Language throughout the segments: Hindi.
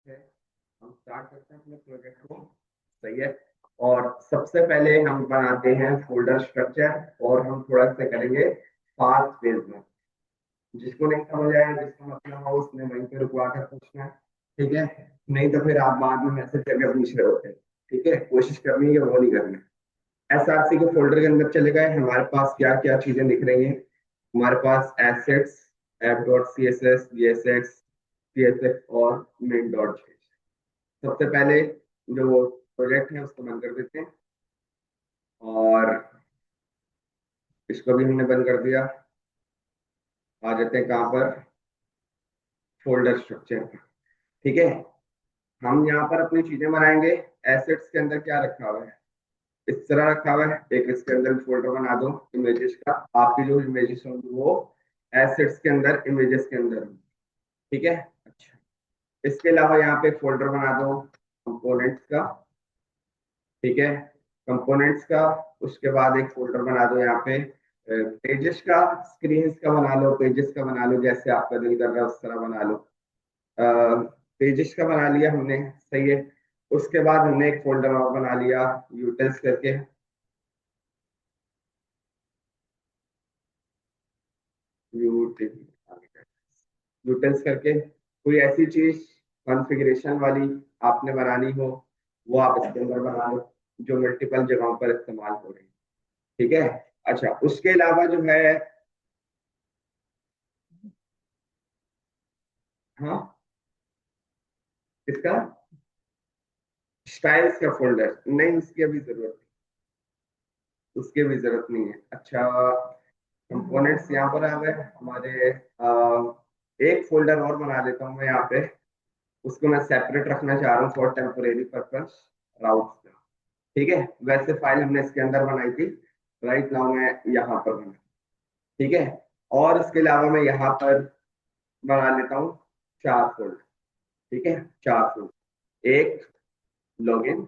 है, हम स्टार्ट करते हैं अपने प्रोजेक्ट को। सही है। और सबसे पहले हम बनाते हैं फोल्डर स्ट्रक्चर और हम थोड़ा सा करेंगे फास्ट फेज में। जिसको नहीं समझ आया, जिसका मतलब हो, उसने वहीं पे रुकवा कर पूछना है। ठीक है। नहीं तो फिर आप बाद में मैसेज करके पूछ रहे होते हैं। ठीक है, कोशिश करनी है कि वो नहीं करनी। एसआरसी के फोल्डर के अंदर चले गए, हमारे पास क्या क्या चीजें दिख रही हैं। हमारे पास assets, app dot C S S, GSX, CSF और मेन डॉट। सबसे पहले जो प्रोजेक्ट है उसको बंद कर देते हैं और इसको भी हमने बंद कर दिया। आ जाते हैं कहाँ पर, फोल्डर स्ट्रक्चर पर। ठीक है। हम यहाँ पर अपनी चीजें बनाएंगे। एसेट्स के अंदर क्या रखा हुआ है, इस तरह रखा हुआ है। एक इसके अंदर फोल्डर बना दो इमेजेस का। आपकी जो इमेजेस होंगी वो एसेट्स के अंदर, इमेजेस के अंदर होंगी। ठीक है। अच्छा, इसके अलावा यहाँ पे एक फोल्डर बना दो कंपोनेंट्स का। ठीक है, कंपोनेंट्स का। उसके बाद एक फोल्डर बना दो यहाँ पे पेजेस का, स्क्रीन्स का बना लो, पेजेस का बना लो, जैसे आपका दिल कर रहा है उस तरह बना लो। पेजेस का बना लिया हमने। सही है। उसके बाद हमने एक फोल्डर और बना लिया यूटिल्स करके। यूटिल्स करके कोई ऐसी चीज कॉन्फ़िगरेशन वाली आपने बनानी हो, वो आप इसके अंदर बना लो, जो मल्टीपल जगहों पर इस्तेमाल हो रही है। ठीक है। अच्छा, उसके अलावा जो है, हाँ, इसका स्टाइल्स का फोल्डर नहीं, उसकी अभी जरूरत, उसकी भी जरूरत नहीं है। अच्छा, कंपोनेंट्स यहाँ पर आ गए हमारे। एक फोल्डर और बना लेता हूँ मैं यहाँ पे। उसको मैं सेपरेट रखना चाह रहा हूँ फॉर टेम्पोरेरी पर्पस, राउट्स का। ठीक है, वैसे फाइल हमने इसके अंदर बनाई थी। राइट नाउ मैं यहाँ पर बना। ठीक है। और इसके अलावा मैं यहाँ पर बना लेता हूँ 4 फोल्डर। ठीक है, 4 फोल्डर। एक, login.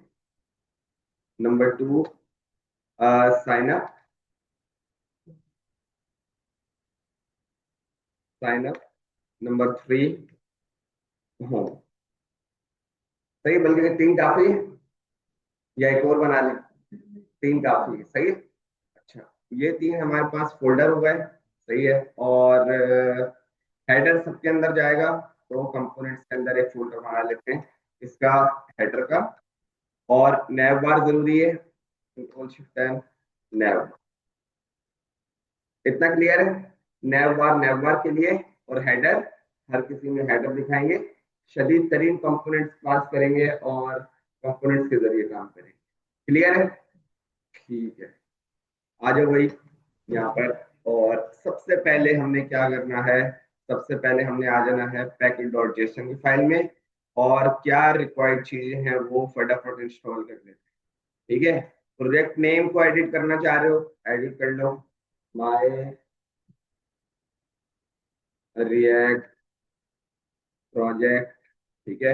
Number 2, sign up. Sign up. Number 3, home. सही है, बल्कि 3 काफी है या एक और बना ले? 3 काफी है, सही है। अच्छा, ये 3 हमारे पास फोल्डर हो गए। सही है। और हेडर सबके अंदर जाएगा, तो कंपोनेंट्स के अंदर एक फोल्डर बना लेते हैं इसका, हेडर का। और नैव बार जरूरी है, कंट्रोल शिफ्ट एन, नैव। इतना क्लियर है। नैव बार के लिए और हेडर, हर किसी में हेडर दिखाएंगे। शदीद तरीन कंपोनेंट्स पास करेंगे और कंपोनेंट्स के जरिए काम करेंगे। क्लियर है। ठीक है, आ जाओ भाई यहाँ पर। और सबसे पहले हमने क्या करना है, सबसे पहले हमने आ जाना है पैकेज डॉट जेसन की फाइल में। और क्या रिक्वायर्ड चीजें हैं वो फटाफट इंस्टॉल कर लेते हैं। ठीक है। प्रोजेक्ट नेम को एडिट करना चाह रहे हो, एडिट कर लो, माय रिएक्ट प्रोजेक्ट। ठीक है।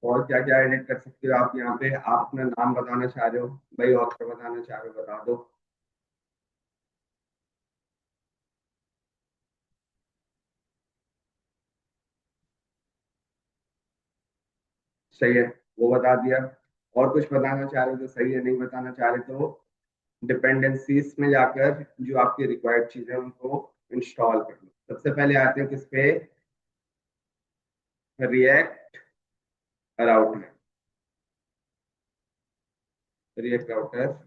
और क्या क्या एडिट कर सकते हो आप यहाँ पे, आप अपना नाम बताना चाह रहे हो भाई, ऑथर बताना चाह रहे हो, बता दो। सही है, वो बता दिया। और कुछ बताना चाह रहे हो तो सही है, नहीं बताना चाह रहे तो डिपेंडेंसीज में जाकर जो आपकी रिक्वायर्ड चीजें हैं उनको इंस्टॉल कर लो। सबसे पहले आते हैं किस पे, react router. React router,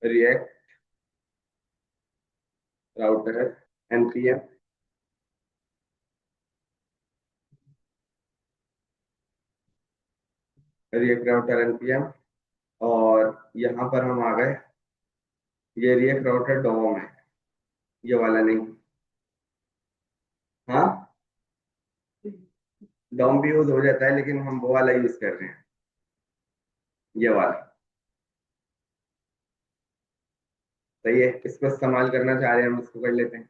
react router npm। React router npm। और यहाँ पर हम आ गए, ये रिएक्ट राउटर डोम है, ये वाला नहीं। हाँ, डोम भी यूज हो जाता है लेकिन हम वो वाला यूज कर रहे हैं, ये वाला। सही है, इसको इस्तेमाल करना चाह रहे हैं हम, इसको कर लेते हैं।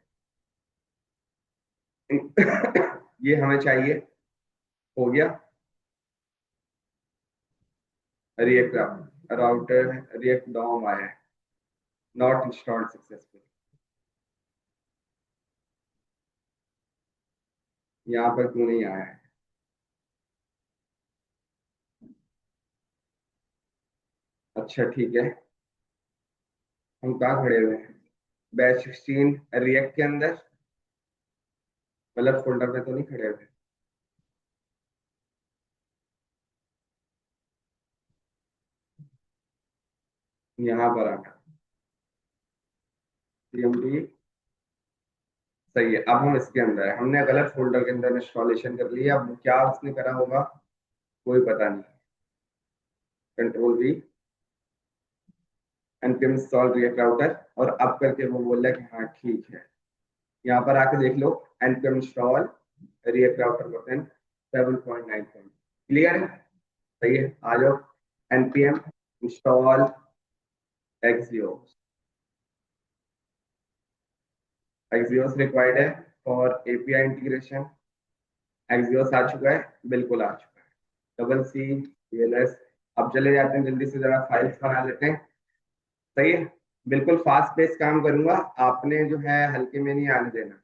ये हमें चाहिए, हो गया। रिएक्ट राउटर, रिएक्ट डोम आया है, नॉट इंस्टॉल्ड सक्सेसफुल। यहाँ पर क्यों नहीं आया है? अच्छा ठीक है, हम कहाँ खड़े हुए हैं? बैच 16 रिएक्ट के अंदर, मतलब फोल्डर में तो नहीं खड़े हुए? यहाँ पर आना, सीएमडी। सही है, अब हम इसके अंदर है, हमने गलत फोल्डर के अंदर इंस्टॉलेशन कर लिया। अब क्या उसने करा होगा, कोई पता नहीं। Control we, npm install React router, और अब करके वो बोल रहा है कि हाँ ठीक है। यहाँ पर आके देख लो, npm install React router version 7.9। Clear है? सही है, आ जाओ। npm install axios, axios required है फॉर एपीआई इंटीग्रेशन। एक्सियोस आ चुका है, बिल्कुल आ चुका है। Double C LS. अब चले जाते हैं जल्दी से, जरा फाइल्स बना लेते हैं। सही है, बिल्कुल फास्ट पेस काम करूंगा, आपने जो है हल्के में नहीं आने देना।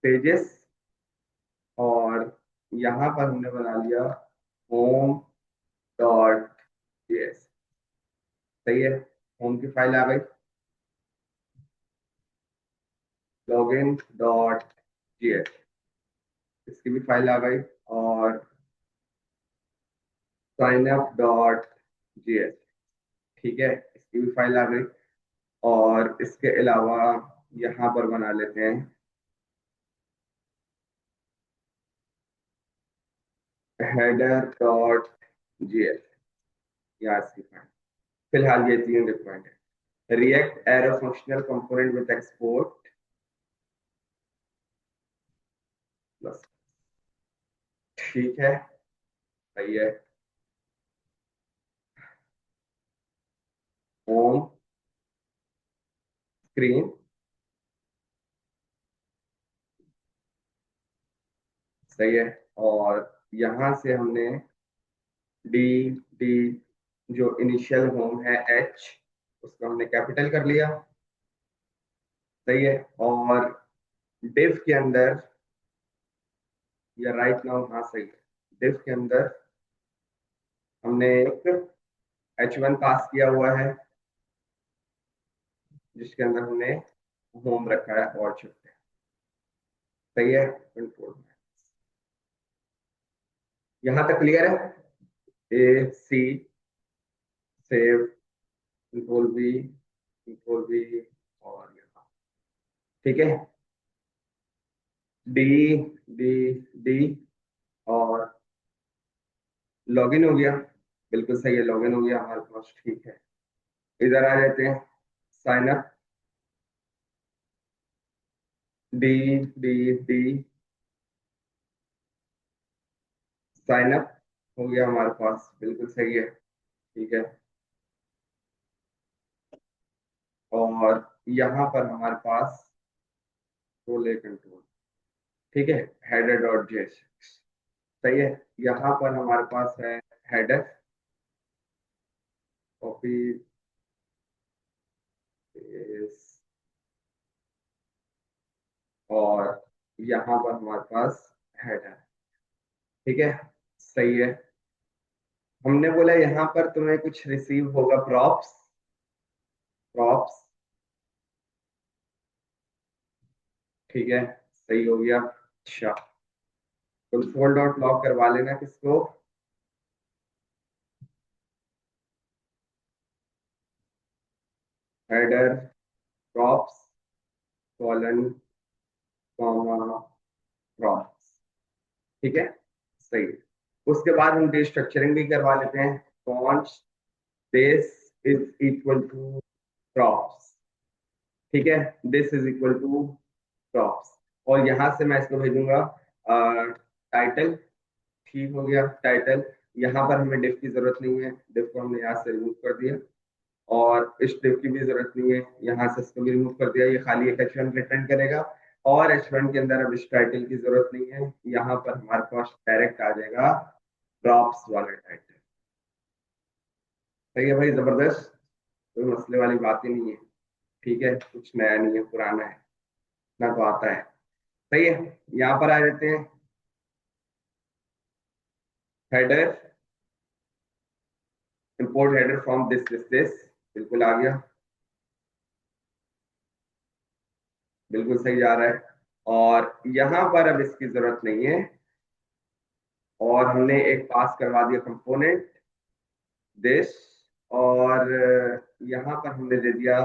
पेजेस, और यहाँ पर हमने बना लिया होम डॉट जेएस। सही है, होम की फाइल आ गई। लॉगिन डॉट जेएस, इसकी भी फाइल आ गई। और साइन अप डॉट जेएस, ठीक है, इसकी भी फाइल आ गई। और इसके अलावा यहाँ पर बना लेते हैं हेडर डॉट जेएस, यहाँ इसकी फाइल। फिलहाल ये तीन रिक्वायर्ड है। React arrow functional component with export, बस। ठीक है, सही है। होम स्क्रीन, सही है। और यहाँ से हमने डी डी, जो इनिशियल होम है एच, उसको हमने कैपिटल कर लिया। सही है। और डिव के अंदर, या राइट नाउ, हाँ सही है, डिव के अंदर हमने एक H1 पास किया हुआ है, जिसके अंदर हमने होम रखा है और शिफ्ट है। सही है, कंट्रोल। यहाँ तक क्लियर है? A C save, control V, control V, और यहाँ। ठीक है, डी डी डी, और लॉगिन हो गया। बिल्कुल सही है, लॉगिन हो गया हमारे पास। ठीक है, इधर आ जाते हैं, sign up, d D d, sign up हो गया हमारे पास, बिल्कुल सही है। ठीक है, और यहाँ पर हमारे पास रोल है कंट्रोल। ठीक है, हेडर डॉट जेएस। सही है, यहाँ पर हमारे पास है हेडर, कॉपी, और यहाँ पर हमारे पास हेडर। ठीक है, सही है। हमने बोला यहाँ पर तुम्हें कुछ रिसीव होगा, प्रॉप्स, प्रॉप्स। ठीक है, सही हो गया। अच्छा, कंसोल डॉट लॉग करवा लेना किसको, header props colon comma props. ठीक है, सही है। उसके बाद हम डिस्ट्रक्चरिंग भी करवा लेते हैं। Const this is equal to props. ठीक है, this is equal to props, और यहाँ से मैं इसको भेजूंगा टाइटल। ठीक हो गया, टाइटल। यहाँ पर हमें डिफ की जरूरत नहीं है, डिफ को हमने यहाँ से रिमूव कर दिया। और इस डिफ की भी जरूरत नहीं है, यहाँ से इसको भी रिमूव कर दिया। ये खाली एक H1 रिटर्न करेगा, और H1 के अंदर अब इस टाइटल की जरूरत नहीं है। यहाँ पर हमारे पास डायरेक्ट आ जाएगा प्रॉप्स वाला टाइटल। सही है भाई, जबरदस्त, कोई मसले वाली बात ही नहीं है। ठीक है, कुछ नया नहीं है, पुराना है, ना तो आता है। सही है। यहाँ पर आ जाते हैं, header, import header from this, बिल्कुल आ गया, बिल्कुल सही जा रहा है। और यहाँ पर अब इसकी जरूरत नहीं है, और हमने एक पास करवा दिया कंपोनेंट दिस, और यहाँ पर हमने दे दिया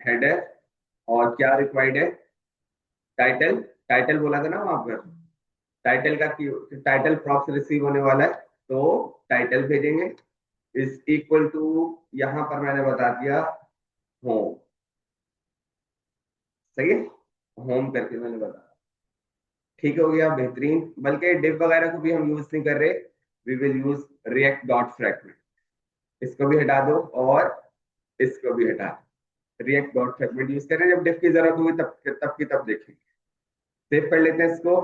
हेडर, और क्या रिक्वायर्ड है, टाइटल, टाइटल बोला था ना वहां पर, टाइटल का टाइटल प्रॉप से रिसीव होने वाला है, तो टाइटल भेजेंगे इज इक्वल टू, यहाँ पर मैंने बता दिया होम। सही है, होम करके मैंने बताया, ठीक हो गया, बेहतरीन। बल्कि डिव वगैरह को भी हम यूज नहीं कर रहे, we will use React dot fragment, इसको भी हटा दो और इसको भी हटा दो, रिएक्ट डॉट फ्रैगमेंट यूज करें, जब डिव की जरूरत होगी तब की तब देखेंगे। सेव कर लेते हैं इसको,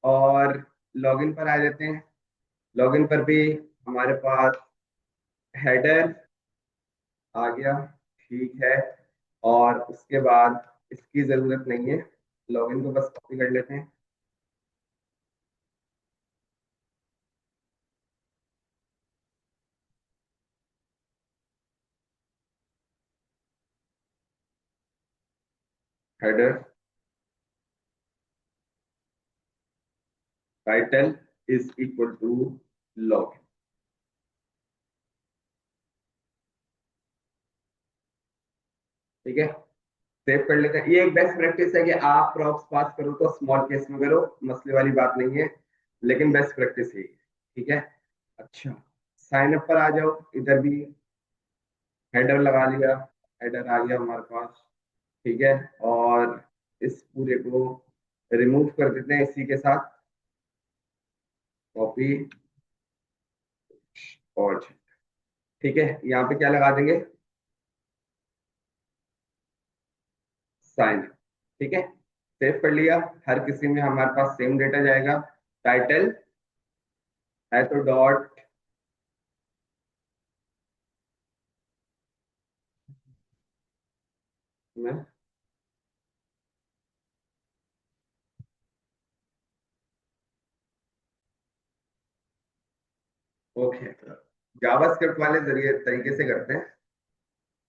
और लॉगिन पर आ जाते हैं। लॉगिन पर भी हमारे पास हेडर आ गया, ठीक है। और उसके बाद इसकी जरूरत नहीं है, लॉगिन को बस कॉपी कर लेते हैं, header title is equal to login, ठीक है। सेव कर लेते हैं। ये एक बेस्ट प्रैक्टिस है कि आप प्रॉप्स पास करो तो स्मॉल केस में करो, मसले वाली बात नहीं है, लेकिन बेस्ट प्रैक्टिस है, ठीक है। अच्छा, साइन अप पर आ जाओ, इधर भी हेडर लगा लिया, हेडर आ गया हमारे पास, ठीक है। और इस पूरे को रिमूव कर देते हैं इसी के साथ, कॉपी और, ठीक है। यहाँ पे क्या लगा देंगे, साइन, ठीक है। सेव कर लिया, हर किसी में हमारे पास सेम डेटा जाएगा, टाइटल है तो डॉट में, ओके, जावास्क्रिप्ट वाले जरिए तरीके से करते हैं,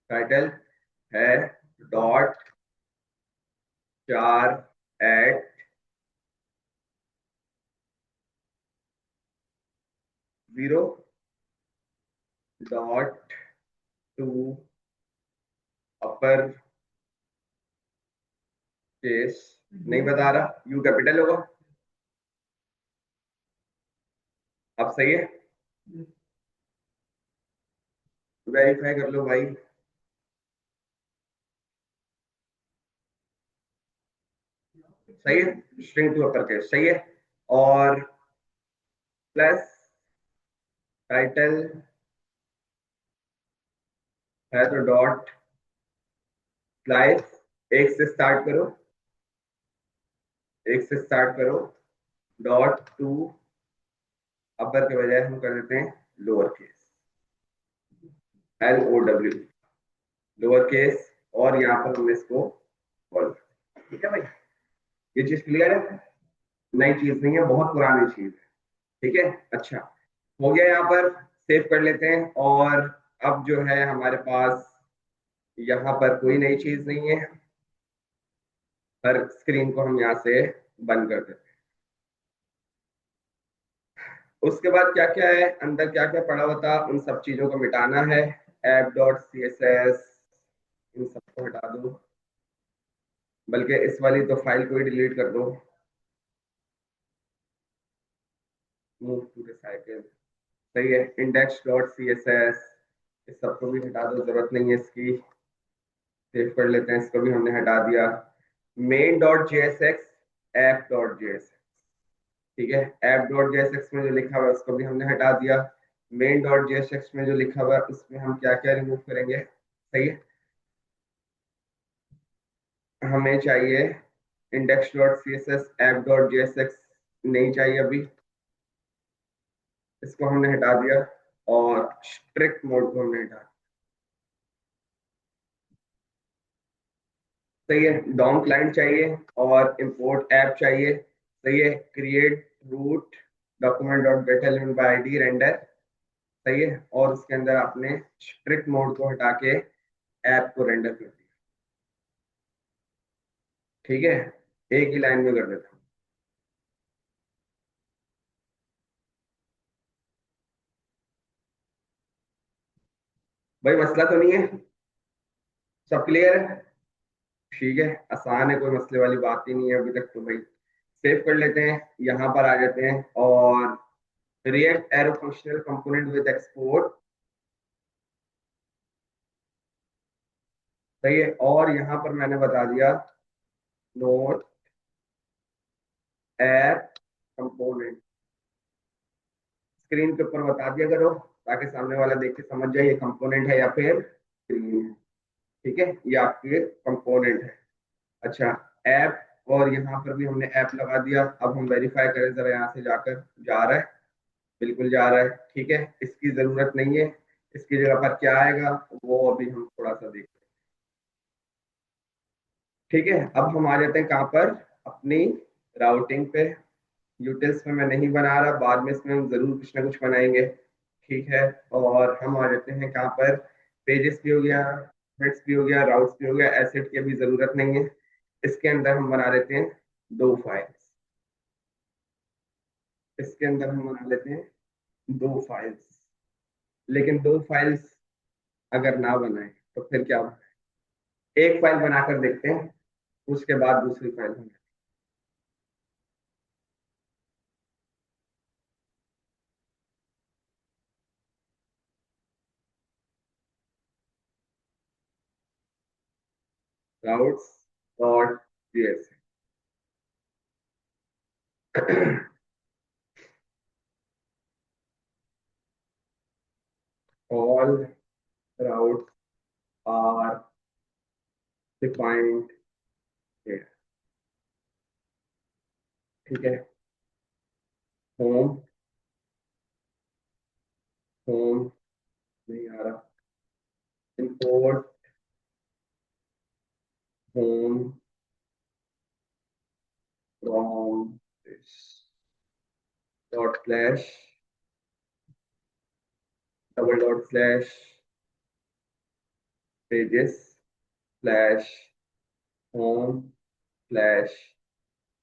टाइटल है डॉट 4 @0 .2 अपर केस, नहीं बता रहा, यू कैपिटल होगा, अब सही है, वेरीफाई कर लो भाई, सही है, स्ट्रिंग टू अपर केस सही है। और प्लस टाइटल है तो डॉट स्लाइस, एक से स्टार्ट करो, एक से स्टार्ट करो, .2 अपर के बजाय हम कर देते हैं lower case, LOW, lower case, और यहाँ पर हम इसको कॉल, ठीक है भाई, ये चीज क्लियर है, नई चीज नहीं है, बहुत पुरानी चीज है, ठीक है। अच्छा, हो गया, यहाँ पर सेव कर लेते हैं। और अब जो है हमारे पास यहाँ पर कोई नई चीज नहीं है, हर स्क्रीन को हम यहाँ से बंद कर देते हैं। उसके बाद क्या क्या है अंदर, क्या क्या पड़ा हुआ था, उन सब चीजों को मिटाना है, app.css इन सबको हटा दो, बल्कि इस वाली तो फाइल को ही डिलीट कर दो, मूव टू रिसाइकल, सही है, index.css इस सबको भी हटा दो, जरूरत नहीं है इसकी, सेव कर लेते हैं, इसको भी हमने हटा दिया। main.jsx, app.jsx, ठीक है, app.jsx में जो लिखा हुआ है उसको भी हमने हटा दिया। main.jsx में जो लिखा हुआ है उसमें हम क्या क्या रिमूव करेंगे, सही है, हमें चाहिए index.css, app.jsx नहीं चाहिए अभी, इसको हमने हटा दिया, और स्ट्रिक्ट मोड को हमने हटा दिया, सही है। डॉम क्लाइंट चाहिए और इंपोर्ट ऐप चाहिए, सही है। Create root document dot get element by ID render, सही है। और उसके अंदर आपने स्ट्रिक्ट मोड को हटा के ऐप को रेंडर कर दिया। ठीक है, एक ही लाइन में कर देता हूँ। भाई मसला तो नहीं है, सब क्लियर है? ठीक है, आसान है, कोई मसले वाली बात ही नहीं है अभी तक तो भाई। सेव कर लेते हैं, यहाँ पर आ जाते हैं और react arrow functional component with export, सही है। और यहाँ पर मैंने बता दिया नोट ऐप कंपोनेंट, स्क्रीन के ऊपर बता दिया करो ताकि सामने वाला देख के समझ जाए ये कंपोनेंट है या फिर स्क्रीन है। ठीक है, ये आपके कंपोनेंट है। अच्छा, ऐप, और यहाँ पर भी हमने ऐप लगा दिया। अब हम वेरीफाई करें जरा, यहाँ से जाकर जा रहा है, बिल्कुल जा रहा है। ठीक है, इसकी जरूरत नहीं है, इसकी जगह पर क्या आएगा वो अभी हम थोड़ा सा देखते हैं। ठीक है, अब हम आ जाते हैं कहाँ पर, अपनी राउटिंग पे। यूटिल्स में मैं नहीं बना रहा, बाद में इसमें हम जरूर कुछ ना कुछ बनाएंगे। ठीक है, और हम आ जाते हैं कहाँ पर, पेजेस भी हो गया, थ्रेड्स भी हो गया, राउट्स भी हो गया, एसेट की अभी जरूरत नहीं है। इसके अंदर हम बना लेते हैं दो फाइल्स, इसके अंदर हम बना लेते हैं दो फाइल्स। लेकिन दो फाइल्स अगर ना बनाए तो फिर क्या बनाए, एक फाइल बनाकर देखते हैं, उसके बाद दूसरी फाइल बनाए। Routes dot JS, all routes are defined here. ठीक है, होम, होम नहीं आ रहा, import home from this dot slash double dot slash pages slash home slash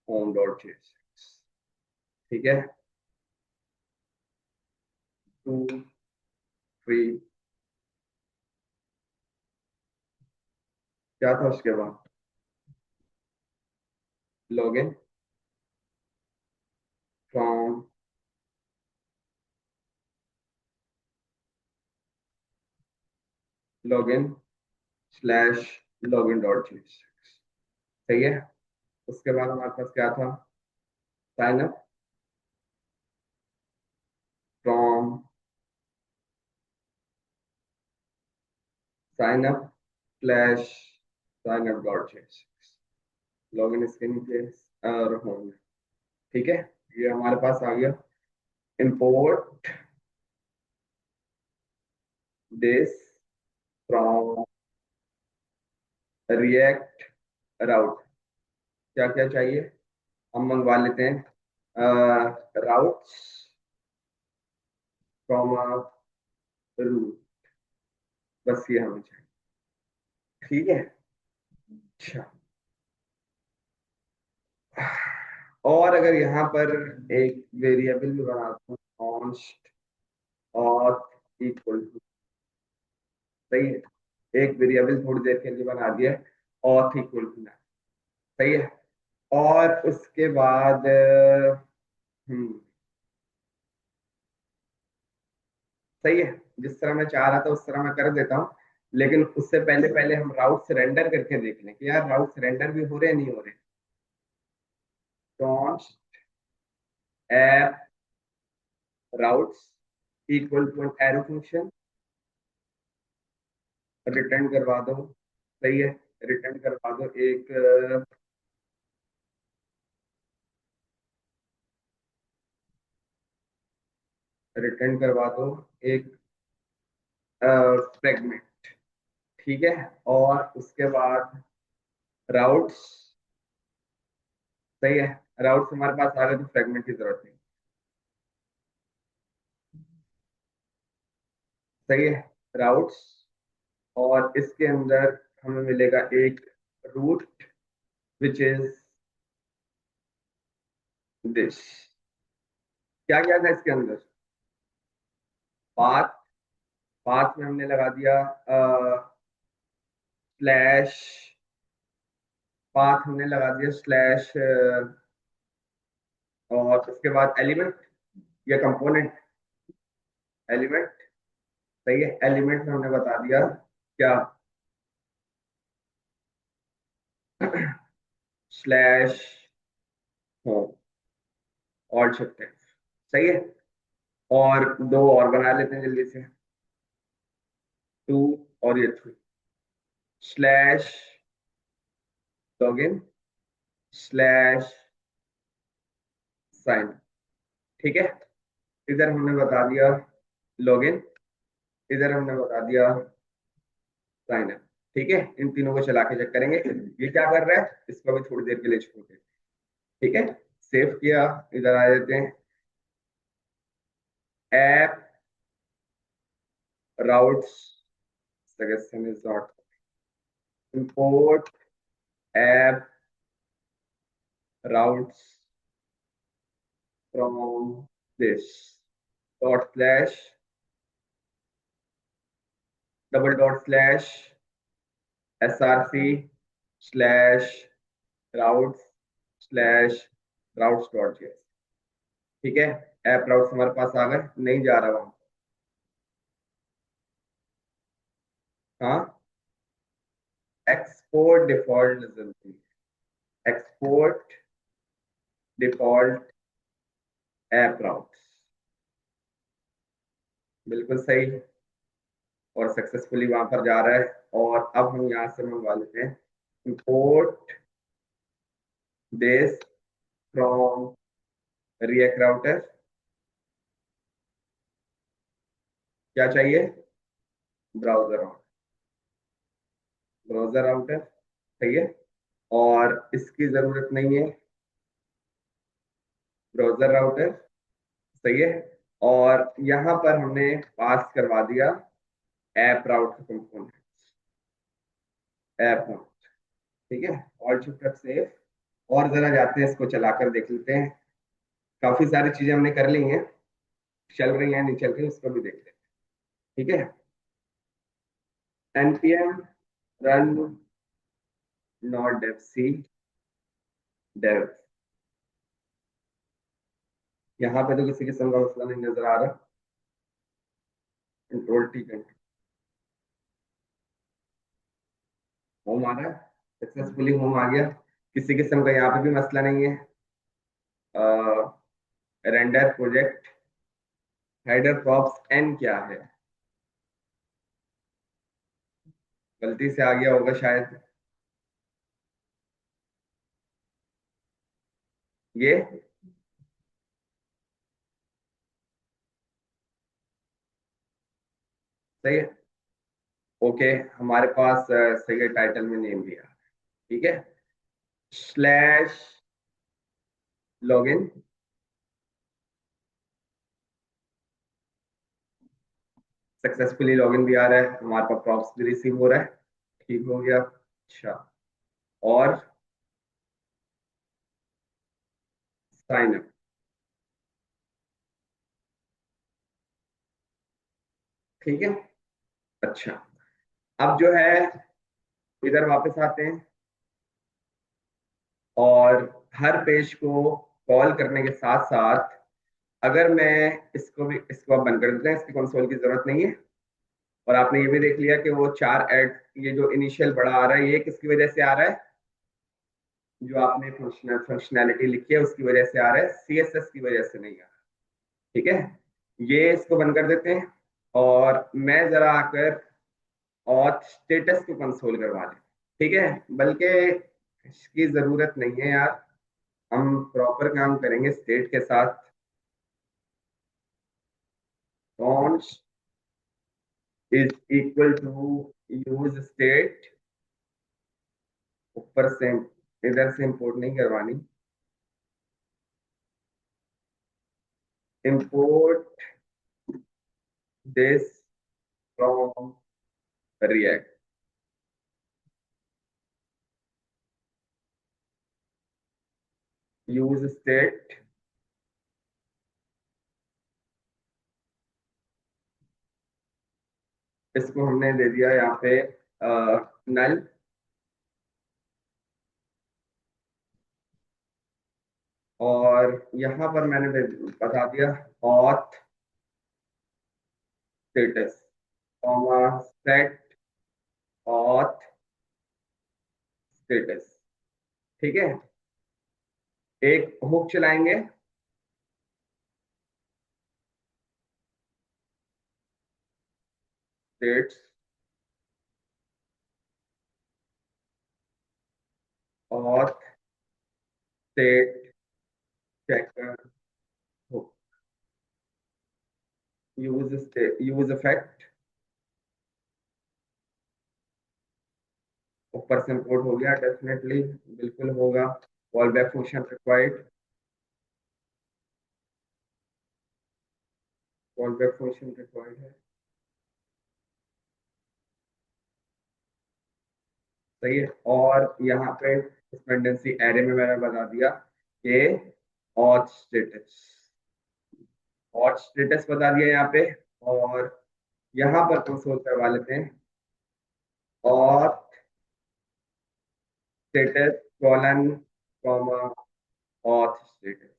home dot JS. ठीक है, 2 3, क्या था उसके बाद, login from, login slash login dot JS, सही है। उसके बाद हमारे पास क्या था, sign up from, sign up slash sign up dot JS, login इसके नीचे और होम। ठीक है, ये हमारे पास आ गया। इंपोर्ट दिस फ्रॉम रिएक्ट राउट, क्या क्या चाहिए हम मंगवा लेते हैं, राउट्स फ्रॉम रूट, बस ये हमें चाहिए। ठीक है, अच्छा। और अगर यहाँ पर एक वेरिएबल भी बनाता हूँ, कॉन्स्ट और इक्वल टू, सही है, एक वेरिएबल थोड़ी देर के लिए बना दिया, और इक्वल टू, सही है। और उसके बाद हम्म, सही है, जिस तरह मैं चाह रहा था उस तरह मैं कर देता हूँ। लेकिन उससे पहले पहले हम राउट्स रेंडर करके देख लें कि यार राउट्स रेंडर भी हो रहे हैं नहीं हो रहे। Const app routes equal to arrow function, return करवा दो, सही है, रिटर्न करवा दो एक, रिटर्न करवा दो एक फ्रेगमेंट। ठीक है, और उसके बाद राउट्स, सही है, राउट्स हमारे पास आ गए तो फ्रेगमेंट की जरूरत नहीं। सही है, राउट्स, और इसके अंदर हमें मिलेगा एक रूट विच इज दिस। क्या क्या था इसके अंदर? पाथ, पाथ में हमने लगा दिया स्लैश, पाथ हमने लगा दिया स्लैश, और उसके बाद एलिमेंट या कंपोनेंट, एलिमेंट। सही है, एलिमेंट में हमने बता दिया क्या, स्लैश होम और शिफ्ट। सही है, और दो और बना लेते हैं जल्दी से, टू और ये three, slash login slash sign. ठीक है, इधर हमने बता दिया लॉगिन, इधर हमने बता दिया साइन अप। ठीक है, इन तीनों को चला के चेक करेंगे ये क्या कर रहा है, इसको भी थोड़ी देर के लिए छोड़ दें। ठीक है, सेव किया, इधर आ जाते हैं, app routes suggestion is not, import app routes from this dot slash double dot slash src slash routes slash routes dot JS. ठीक है, ऐप राउट्स हमारे पास आ गए, नहीं जा रहा वहां। हाँ, export default export default app routes, बिल्कुल सही, और सक्सेसफुली वहां पर जा रहा है। और अब हम यहाँ से मंगवा लेते हैं import this from react router. क्या चाहिए? Browser router, browser router. सही है, और इसकी जरूरत नहीं है, ब्राउजर राउटर। सही है, और यहाँ पर हमने पास करवा दिया ऐप राउट का कंपोनेंट, ऐप राउट। ठीक है, ऑल शिफ्ट सेव, और जरा जाते हैं इसको चलाकर देख लेते हैं। काफी सारी चीजें हमने कर ली हैं, चल रही हैं नहीं चल रही उसको भी देख लेते हैं। ठीक है, npm run node dev c dev। यहाँ पे तो किसी किस्म का मसला नहीं नजर आ रहा, कंट्रोल टी कंट्रोल होम आ रहा है, सक्सेसफुली होम आ गया, किसी किस्म का यहाँ पे भी मसला नहीं है। रेंडर प्रोजेक्ट हेडर प्रॉप्स एन क्या है, गलती से आ गया होगा शायद ये। सही है, ओके, हमारे पास सही है, टाइटल में नेम दिया। ठीक है, स्लैश लॉगिन, सक्सेसफुली लॉगिन भी आ रहा है, हमारे पास प्रॉप्स भी रिसीव हो रहा है। ठीक हो गया, अच्छा, और साइन अप। ठीक है, अच्छा, अब जो है इधर वापस आते हैं, और हर पेज को कॉल करने के साथ साथ अगर मैं इसको भी, इसको आप बंद कर देते हैं, इसकी कंसोल की जरूरत नहीं है। और आपने ये भी देख लिया कि वो चार एड, ये जो इनिशियल बड़ा आ रहा है ये किसकी वजह से आ रहा है, जो आपने फंक्शनैलिटी लिखी है उसकी वजह से आ रहा है, सीएसएस की वजह से नहीं आ रहा। ठीक है, ये इसको बंद कर देते हैं, और मैं जरा आकर ऑथ स्टेटस को कंसोल करवा लें। ठीक है, बल्कि इसकी जरूरत नहीं है यार, हम प्रॉपर काम करेंगे स्टेट के साथ। Const is equal to use state, ऊपर से इधर से इंपोर्ट नहीं करवानी, import this from React. use state इसको हमने दे दिया यहाँ पे नल, और यहाँ पर मैंने बता दिया auth status, comma set auth status. ठीक है, एक हुक चलाएंगे, states auth state checker hook, use effect, ऊपर से इंपोर्ट हो गया, डेफिनेटली बिल्कुल होगा। Call back function required, call back function required है, सही है। और यहाँ पे डिपेंडेंसी एरे में मैंने बता दिया कि ऑथ स्टेटस, ऑथ स्टेटस बता दिया यहाँ पे, और यहाँ पर कंसोल करवा लेते हैं auth status colon comma auth status.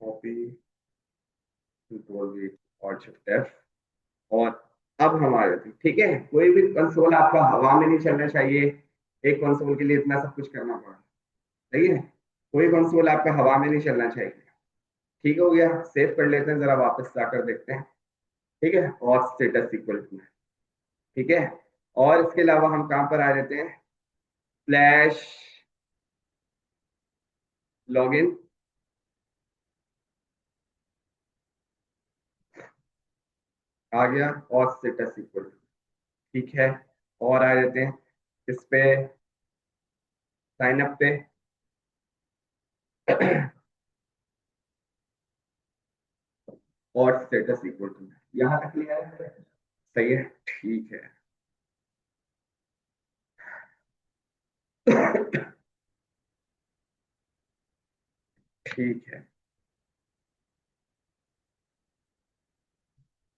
Copy, control V और शिफ्ट एफ, और अब हम आ जाते हैं। ठीक है, कोई भी कंसोल आपका हवा में नहीं चलना चाहिए, एक कंसोल के लिए इतना सब कुछ करना पड़ा, सही है। कोई कंसोल आपका हवा में नहीं चलना चाहिए। ठीक हो गया, सेव कर लेते हैं, जरा वापस जाकर देखते हैं। ठीक है, और स्टेटस इक्वल टू, ठीक है। और इसके अलावा हम कहां पर आ जाते हैं, फ्लैश लॉगिन, आ गया, और स्टेटस इक्वल टू, ठीक है। और आ जाते हैं इस पे साइन अप पे और स्टेटस इक्वल टू, यहाँ तक क्लियर है, सही है, ठीक है। ठीक है,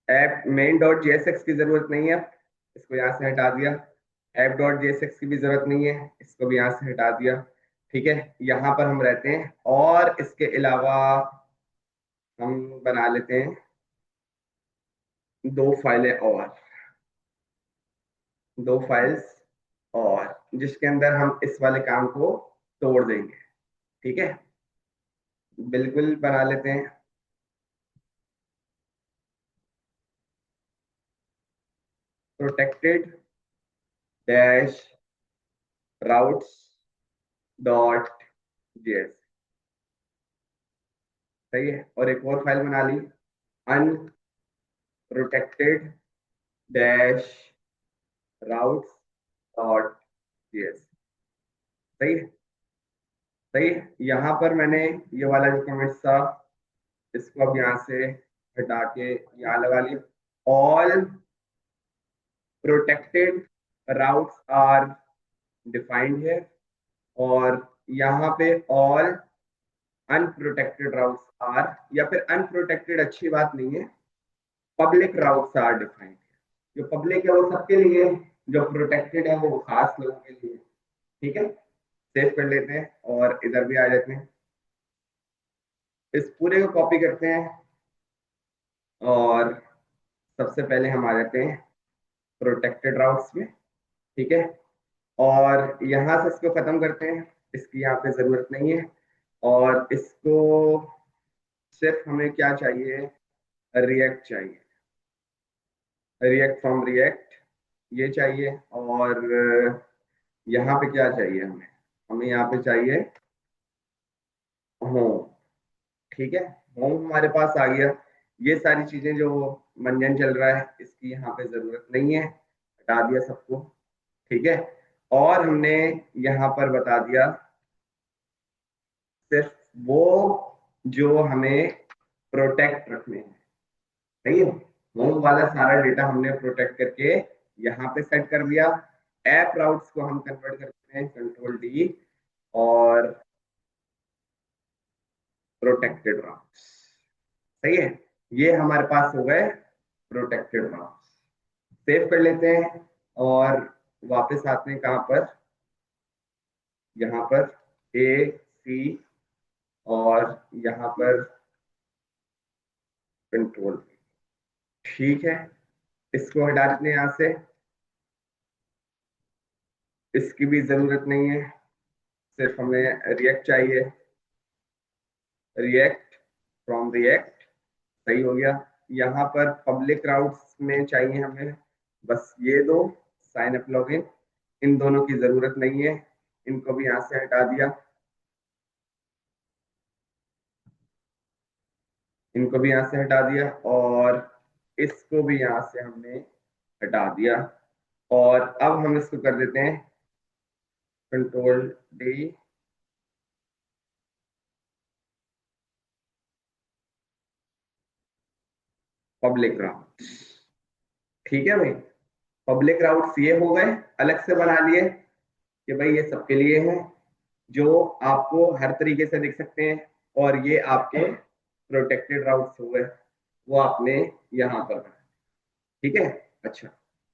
ऐप मेन डॉट जेएसएक्स की जरूरत नहीं है, इसको यहाँ से हटा दिया। ऐप डॉट जेएसएक्स की भी जरूरत नहीं है, इसको भी यहाँ से हटा दिया। ठीक है, यहाँ पर हम रहते हैं, और इसके अलावा हम बना लेते हैं दो फाइलें और, दो फाइल्स और, जिसके अंदर हम इस वाले काम को तोड़ देंगे। ठीक है, बिल्कुल बना लेते हैं। Protected dash routes dot JS, सही है। और एक और फाइल बना ली, unprotected dash routes dot JS, सही है, सही है। यहाँ पर मैंने ये वाला जो कमेंट था, इसको अब यहाँ से हटा के यहाँ लगा लिया। All protected routes are defined है, और यहाँ पे ऑल अनप्रोटेक्टेड राउट्स आर, या फिर अनप्रोटेक्टेड अच्छी बात नहीं है, पब्लिक राउट्स आर डिफाइंड है। जो पब्लिक है वो सबके लिए, जो प्रोटेक्टेड है वो खास लोगों के लिए। ठीक है, सेव कर लेते हैं और इधर भी आ जाते हैं, इस पूरे को कॉपी करते हैं, और सबसे पहले हम आ जाते हैं प्रोटेक्टेड राउट्स में। ठीक है, और यहाँ से इसको खत्म करते हैं, इसकी यहाँ पे जरूरत नहीं है। और इसको सिर्फ हमें क्या चाहिए, रिएक्ट चाहिए, रिएक्ट फ्रॉम रिएक्ट ये चाहिए। और यहाँ पे क्या चाहिए हमें, हमें यहाँ पे चाहिए होम। ठीक है, होम हमारे पास आ गया। ये सारी चीजें जो मंजन चल रहा है इसकी यहाँ पे जरूरत नहीं है, हटा दिया सबको, ठीक है। और हमने यहाँ पर बता दिया सिर्फ वो जो हमें प्रोटेक्ट रखने हैं, सही है। होम वाला सारा डेटा हमने प्रोटेक्ट करके यहाँ पे सेट कर दिया। ऐप राउट्स को हम कन्वर्ट करते हैं कंट्रोल डी, और प्रोटेक्टेड राउट्स, सही है। ये हमारे पास हो गए प्रोटेक्टेड राउट्स। सेव कर लेते हैं और वापस आते हैं कहाँ पर, यहाँ पर ए सी, और यहाँ पर कंट्रोल, ठीक है। इसको हटा देते हैं यहाँ से, इसकी भी जरूरत नहीं है, सिर्फ हमें रिएक्ट चाहिए, रिएक्ट फ्रॉम रिएक्ट, सही हो गया। यहाँ पर पब्लिक राउट्स में चाहिए हमें बस ये दो, साइन अप लॉगिन, इन दोनों की जरूरत नहीं है, इनको भी यहाँ से हटा दिया, इनको भी यहाँ से हटा दिया, और इसको भी यहाँ से हमने हटा दिया। और अब हम इसको कर देते हैं कंट्रोल डी, पब्लिक राउट, ठीक है भाई। पब्लिक राउट्स ये हो गए, अलग से बना लिए कि भाई ये सबके लिए है, जो आपको हर तरीके से दिख सकते हैं। और ये आपके प्रोटेक्टेड राउट्स हो गए, वो आपने यहाँ पर बनाए, ठीक है। अच्छा,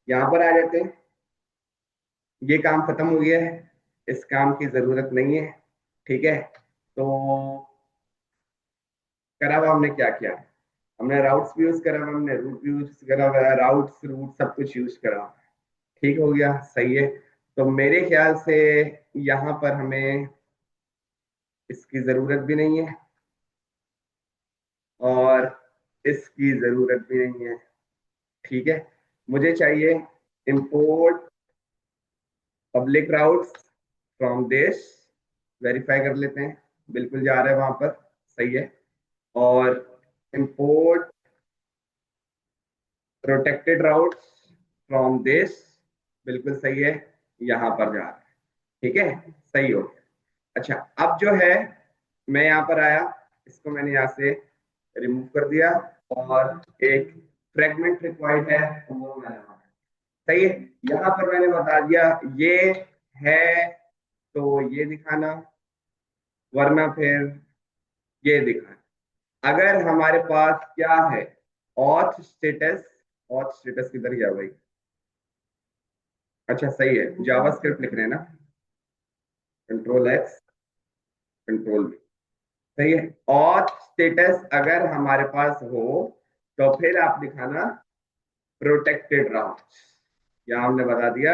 यहाँ पर आ जाते हैं, ये काम खत्म हो गया है, इस काम की जरूरत नहीं है, ठीक है। तो करा हुआ हमने क्या किया, हमने राउट्स भी यूज करा, हमने रूट भी यूज करा, राउट्स रूट सब कुछ यूज करा, ठीक हो गया, सही है। तो मेरे ख्याल से यहाँ पर हमें इसकी जरूरत भी नहीं है और इसकी जरूरत भी नहीं है, ठीक है। मुझे चाहिए इंपोर्ट पब्लिक राउट्स फ्रॉम देश, वेरीफाई कर लेते हैं, बिल्कुल जा रहा है वहां पर, सही है। और इंपोर्ट प्रोटेक्टेड राउट्स फ्रॉम देश, बिल्कुल सही है, यहाँ पर जा रहा है, ठीक है, सही हो गया। अच्छा, अब जो है मैं यहाँ पर आया, इसको मैंने यहाँ से रिमूव कर दिया, और एक फ्रेगमेंट रिक्वायर्ड है तो वो मैंने बनाया, सही है। यहाँ पर मैंने बता दिया ये है तो ये दिखाना, वरना फिर ये दिखाना। अगर हमारे पास क्या है, ऑथ स्टेटस, ऑथ स्टेटस किधर गया भाई, अच्छा सही है, जावास्क्रिप्ट लिख रहे हैं ना, कंट्रोल एक्स कंट्रोल वी, सही है। ऑथ स्टेटस अगर हमारे पास हो तो फिर आप दिखाना प्रोटेक्टेड राउट्स, यहां हमने बता दिया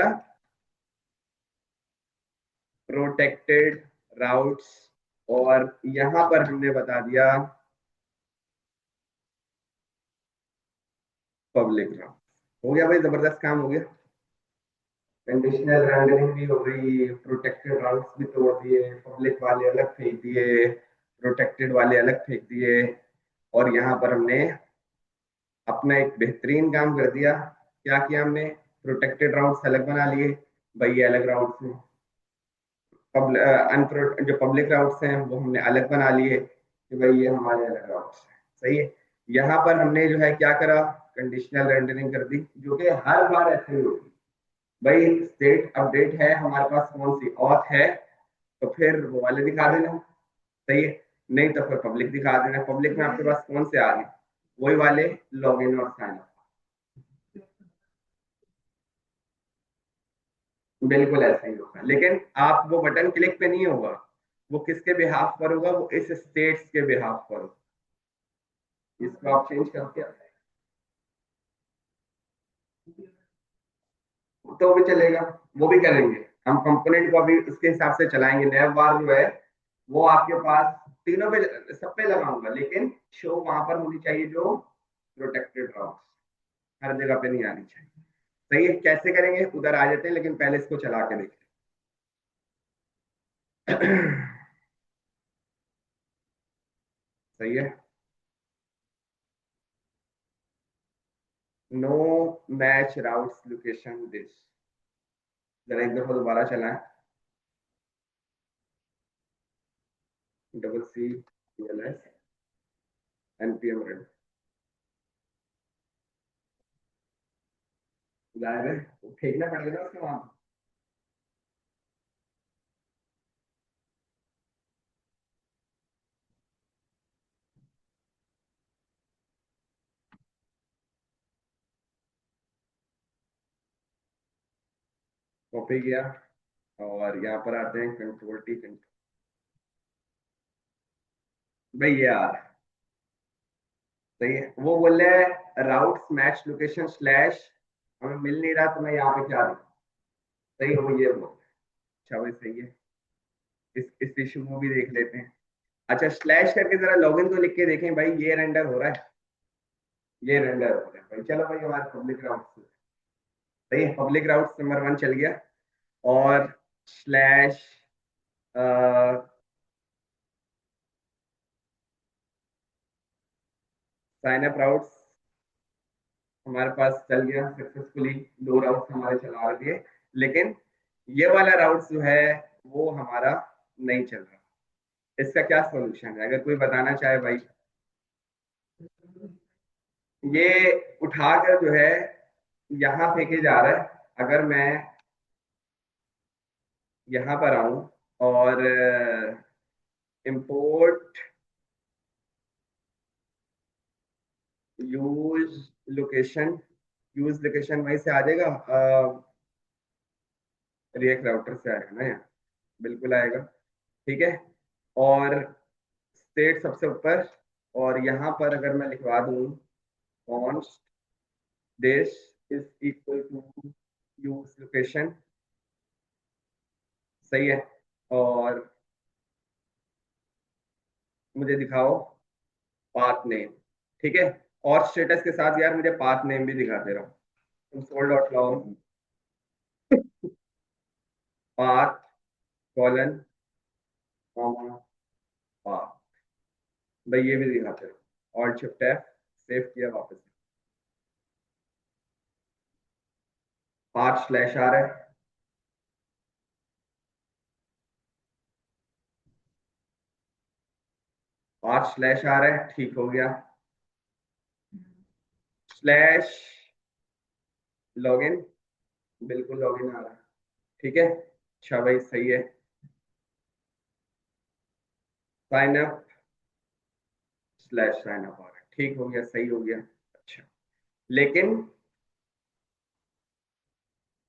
प्रोटेक्टेड राउट्स, और यहां पर हमने बता दिया पब्लिक राउट। हो गया भाई, जबरदस्त काम हो गया। कंडीशनल रेंडरिंग भी हो गई, प्रोटेक्टेड राउट्स भी तोड़ दिए, पब्लिक वाले अलग फेंक दिए, प्रोटेक्टेड वाले अलग फेंक दिए, और यहाँ पर हमने अपना एक बेहतरीन काम कर दिया। क्या किया हमने, प्रोटेक्टेड राउट्स अलग बना लिए, भाई ये अलग राउट्स हैं, जो पब्लिक राउट्स हैं वो हमने अलग बना लिए कि भाई ये हमारे अलग राउट्स हैं, सही है। यहाँ पर हमने जो है क्या करा, कंडीशनल रेंडरिंग कर दी, जो कि हर बार ऐसे ही होती है। भाई स्टेट अपडेट है हमारे पास, कौन सी ऑथ है, तो फिर वो वाले दिखा देना, सही है। नहीं तो फिर पब्लिक दिखा देना, पब्लिक में आपके पास कौन से आ रहे हैं, वही वाले लॉग इन और साइन अप, बिल्कुल ऐसा ही होगा। लेकिन आप वो बटन क्लिक पे नहीं होगा, वो किसके बिहाफ पर होगा, वो इस स्टेट्स के बिहाफ पर होगा। इसको आप चेंज करके तो भी चलेगा, वो भी करेंगे हम, कंपोनेंट को अभी उसके हिसाब से चलाएंगे। नैव बार जो है वो आपके पास तीनों पे, सब पे लगाऊंगा, लेकिन शो वहां पर होनी चाहिए जो प्रोटेक्टेड राउट्स, हर जगह पे नहीं आनी चाहिए, सही है। कैसे करेंगे उधर आ जाते हैं, लेकिन पहले इसको चला के देखते सही है। No match routes location this. जरा एक दफा दोबारा चलाएं। Double C L S npm run. जाहिर है फेंकना पड़ेगा ना उसके वहां। कॉपी किया और यहाँ पर आते हैं कंट्रोल टी कंट्रोल। भाई ये यार सही है। वो बोल रहे हैं राउट्स मैच लोकेशन स्लैश हमें मिल नहीं रहा तो मैं यहाँ पे क्या दूं। सही हो ये वो। अच्छा भाई सही है। इस इशू को भी देख लेते हैं। अच्छा स्लैश करके जरा लॉगिन तो लिख के देखें भाई ये रेंडर हो रहा है। ये रेंडर हो रहा है भाई। चलो भाई हमारे पब्लिक राउट्स सही है। पब्लिक राउट्स नंबर 1 चल गया। और स्लैश साइन अप राउट्स हमारे पास चल गया सक्सेसफुली। 2 राउट्स हमारे चला दिए। लेकिन ये वाला राउट जो है वो हमारा नहीं चल रहा। इसका क्या सॉल्यूशन है अगर कोई बताना चाहे भाई। ये उठाकर जो है यहाँ फेंके जा रहा है। अगर मैं यहाँ पर आऊं और import use location. Use location वहीं से आ जाएगा। रिएक्ट राउटर से आएगा ना यहाँ। बिल्कुल आएगा। ठीक है। और स्टेट सबसे ऊपर। और यहाँ पर अगर मैं लिखवा दूं const this is equal to use location. सही है। और मुझे दिखाओ पाथ नेम। ठीक है। और स्टेटस के साथ यार मुझे पाथ नेम भी दिखा दे रहा हूँ। Console dot log path colon comma path. भाई ये भी दिखाते रहो। ऑल्ट शिफ्ट एफ सेव किया वापस। पाथ स्लैश आ रहा है। पाथ स्लैश आ रहा है। ठीक हो गया। Slash login. बिल्कुल लॉगिन आ रहा है। ठीक है। अच्छा भाई सही है। Sign up slash sign up आ रहा है। ठीक हो गया सही हो गया। अच्छा लेकिन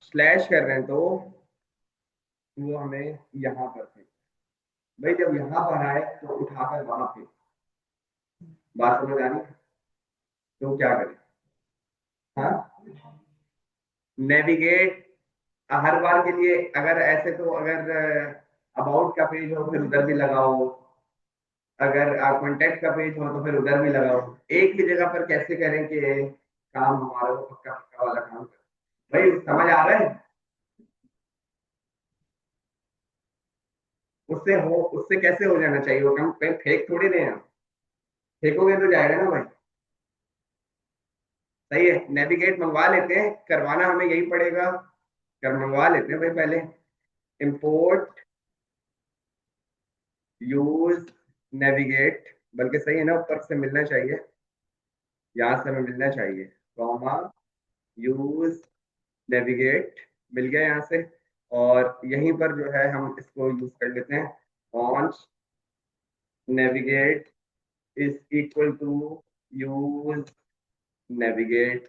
स्लैश कर रहे हैं तो वो हमें यहाँ पर थे। भाई जब यहाँ पर आए तो उठाकर वहां पे बात समझ आ रही है? तो क्या करें। हाँ नेविगेट हर बार के लिए अगर ऐसे तो अगर अबाउट का पेज हो फिर उधर भी लगाओ। अगर कॉन्टेक्ट का पेज हो तो फिर उधर भी लगाओ। एक ही जगह पर कैसे करें कि काम हमारा वो पक्का पक्का वाला काम करे। भाई समझ आ रहा है। उससे कैसे हो जाना चाहिए वो काम कहीं फेक थोड़ी नहीं है। फेंकोगे तो जाएगा ना भाई। सही है। नेविगेट मंगवा लेते हैं करवाना हमें यही पड़ेगा। कर मंगवा लेते हैं भाई पहले। इंपोर्ट यूज नेविगेट बल्कि सही है ना ऊपर से मिलना चाहिए। यहाँ से हमें मिलना चाहिए कॉमा यूज नेविगेट। मिल गया यहाँ से। और यहीं पर जो है हम इसको यूज कर लेते हैं। Launch navigate is equal to use navigate.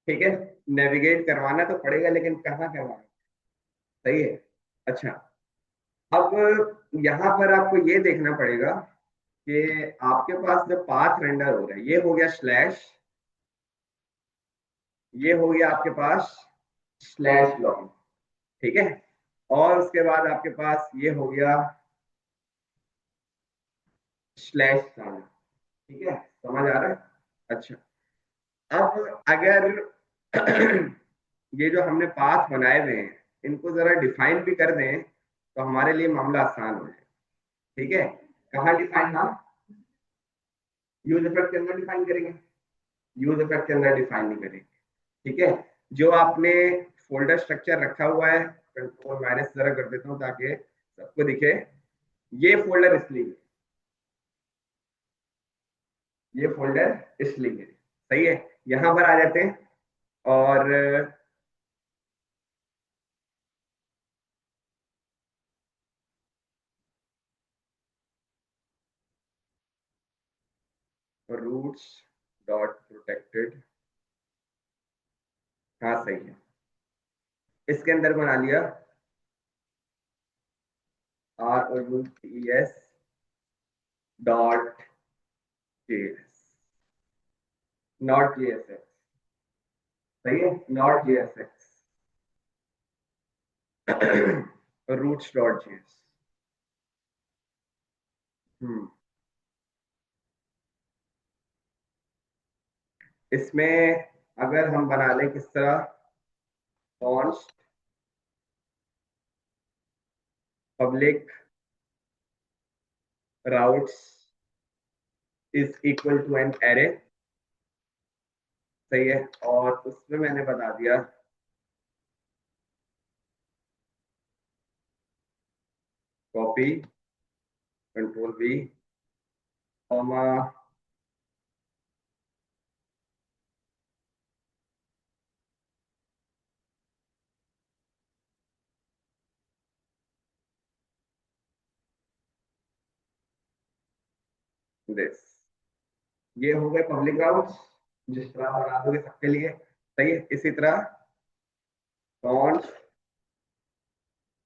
ठीक है। नेविगेट करवाना तो पड़ेगा लेकिन कहाँ करवाना। सही है। अच्छा अब यहाँ पर आपको ये देखना पड़ेगा कि आपके पास जो पाथ रेंडर हो रहा है ये हो गया स्लैश। ये हो गया आपके पास स्लैश लॉग। ठीक है। और उसके बाद आपके पास ये हो गया स्लैश साइन। ठीक है समझ आ रहा है। अच्छा अब अगर ये जो हमने पाथ बनाए हुए हैं इनको जरा डिफाइन भी कर दें तो हमारे लिए मामला आसान हो जाए। ठीक है। कहाँ डिफाइन हम यूज इफेक्ट के अंदर डिफाइन करेंगे। यूज इफेक्ट के अंदर डिफाइन नहीं करेंगे। ठीक है, जो आपने फोल्डर स्ट्रक्चर रखा हुआ है, कंट्रोल माइनस जरा कर देता हूँ ताकि सबको दिखे, ये फोल्डर इसलिए, ये फोल्डर इसलिए, सही है। यहां पर आ जाते हैं और रूट्स डॉट प्रोटेक्टेड, हाँ सही है, इसके अंदर बना लिया ROUTES dot JS, not JSX, सही है, not JSX, routes dot JS। Hmm, इसमें अगर हम बना लें किस तरह, const public routes is equal to an array, सही है, और उसमें मैंने बता दिया copy control V comma this, ये हो गए पब्लिक राउट्स, जिस तरह बना दोगे सबके लिए, सही है। इसी तरह const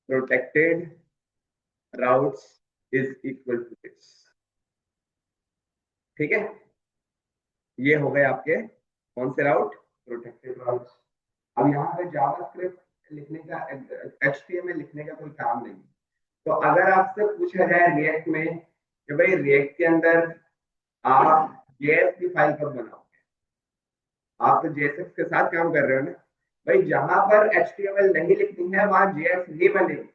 protected routes is equal to this, ठीक है। ये हो गए आपके कौन से राउट, प्रोटेक्टेड राउट्स। अब यहाँ पे जावास्क्रिप्ट लिखने का, HTML लिखने का कोई काम नहीं। तो अगर आपसे पूछा जाए रिएक्ट में कि भाई रिएक्ट के अंदर आप जेएस की फाइल कब बनाओगे, आप तो जेएसएक्स के साथ काम कर रहे हो ना, भाई जहां पर HTML नहीं लिखनी है वहां जेएस ही बनेगी,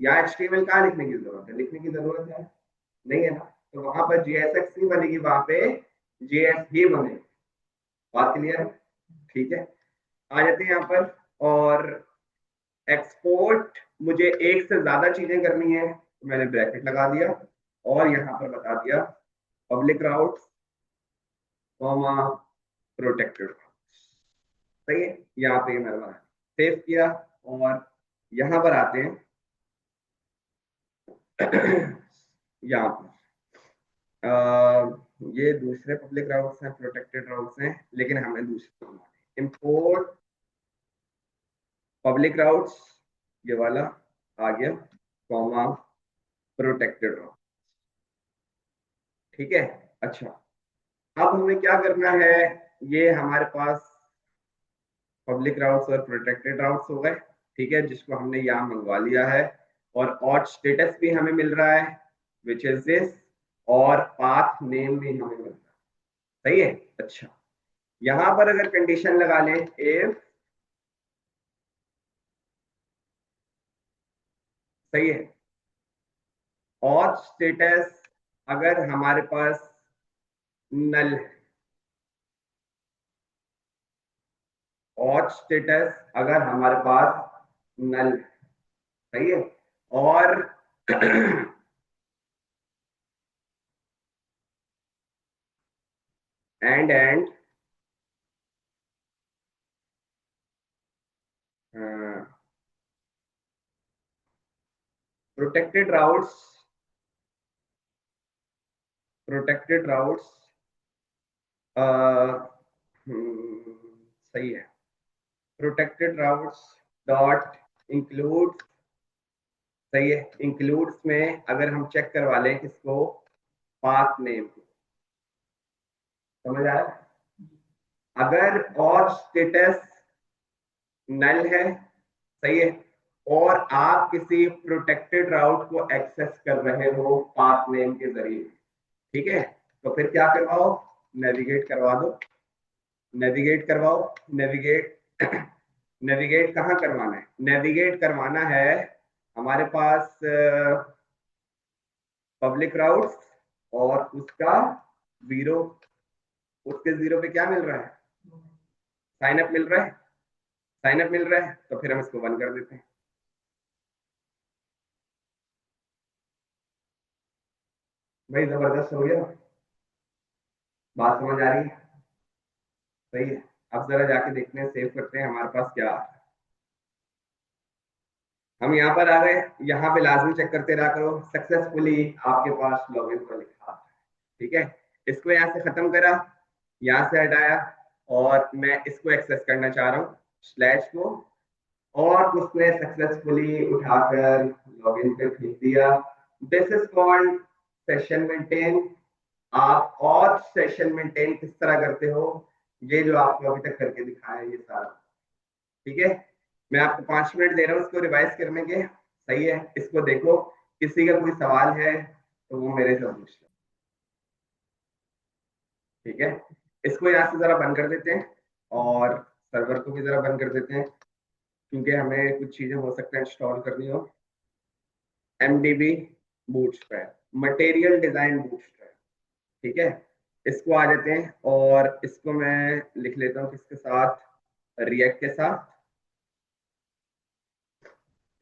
या HTML कहाँ लिखने की जरूरत है, लिखने की जरूरत है नहीं है ना, तो वहां पर जेएसएक्स नहीं बनेगी, वहां पे जेएस ही बनेगी। बात क्लियर है, ठीक है। आ जाते हैं यहाँ पर, और एक्सपोर्ट मुझे एक से ज्यादा चीजें करनी है तो मैंने ब्रैकेट लगा दिया और यहाँ पर बता दिया पब्लिक राउट्स कॉमा प्रोटेक्टेड, सही है। यहाँ पे मैंने बना सेव किया, और यहाँ पर आते हैं यहाँ पर ये दूसरे पब्लिक राउट्स हैं, प्रोटेक्टेड राउट्स हैं, लेकिन हमें दूसरे बनाने, इंपोर्ट पब्लिक राउट्स, ये वाला आ गया कॉमा प्रोटेक्टेड राउट, ठीक है। अच्छा, अब हमें क्या करना है, ये हमारे पास पब्लिक राउट्स और प्रोटेक्टेड राउट्स हो गए, ठीक है, जिसको हमने यहाँ मंगवा लिया है, और ऑट स्टेटस भी हमें मिल रहा है विच इज दिस, और पाथ नेम भी हमें मिल रहा है, सही है। अच्छा, यहाँ पर अगर कंडीशन लगा लें इफ, सही है, ऑट स्टेटस अगर हमारे पास नल है, ऑट स्टेटस अगर हमारे पास नल है, सही है, और and protected routes, protected routes सही है, प्रोटेक्टेड राउट्स डॉट इंक्लूड, सही है, इंक्लूड्स में अगर हम चेक करवा लें किसको, पाथ नेम को, समझ आया। अगर और स्टेटस नल है, सही है, और आप किसी प्रोटेक्टेड राउट को एक्सेस कर रहे हो पाथ नेम के जरिए, ठीक है, तो फिर क्या करवाओ, नेविगेट करवा दो, नेविगेट करवाओ, नेविगेट नेविगेट कहाँ करवाना है, नेविगेट करवाना है हमारे पास पब्लिक राउट्स, और उसका जीरो, उसके जीरो पे क्या मिल रहा है, साइन अप मिल रहा है, साइन अप मिल रहा है, तो फिर हम इसको बंद कर देते हैं। भाई जबरदस्त हो गया, बात समझ आ रही है? सही है। अब जरा जाके देखते हैं, सेव करते हैं हमारे पास क्या आ रहा है। हम यहाँ पर आ गए, यहाँ पे लाजमी चेक करते रहा करो, सक्सेसफुली आपके पास लॉगिन पर लिखा है। ठीक है, इसको यहाँ से खत्म करा, यहाँ से हटाया, और मैं इसको एक्सेस करना चाह रहा हूँ, स्लैश को, और उसने सक्सेसफुली उठाकर लॉगिन पे भेज दिया। This is called session maintain. आप और सेशन मेंटेन किस तरह करते हो, ये जो आपको अभी तक करके दिखाया है ये सारा। ठीक है, मैं आपको 5 मिनट दे रहा हूँ इसको रिवाइज करने के। सही है, इसको देखो, किसी का कोई सवाल है तो वो मेरे से पूछ लो। ठीक है, इसको यहाँ से जरा बंद कर देते हैं, और सर्वर को भी जरा बंद कर देते हैं, क्योंकि हमें कुछ चीजें हो सकता है इंस्टॉल करनी हो। MDB bootstrap, material design bootstrap. ठीक है, इसको आ जाते हैं, और इसको मैं लिख लेता हूँ किसके साथ, रिएक्ट के साथ।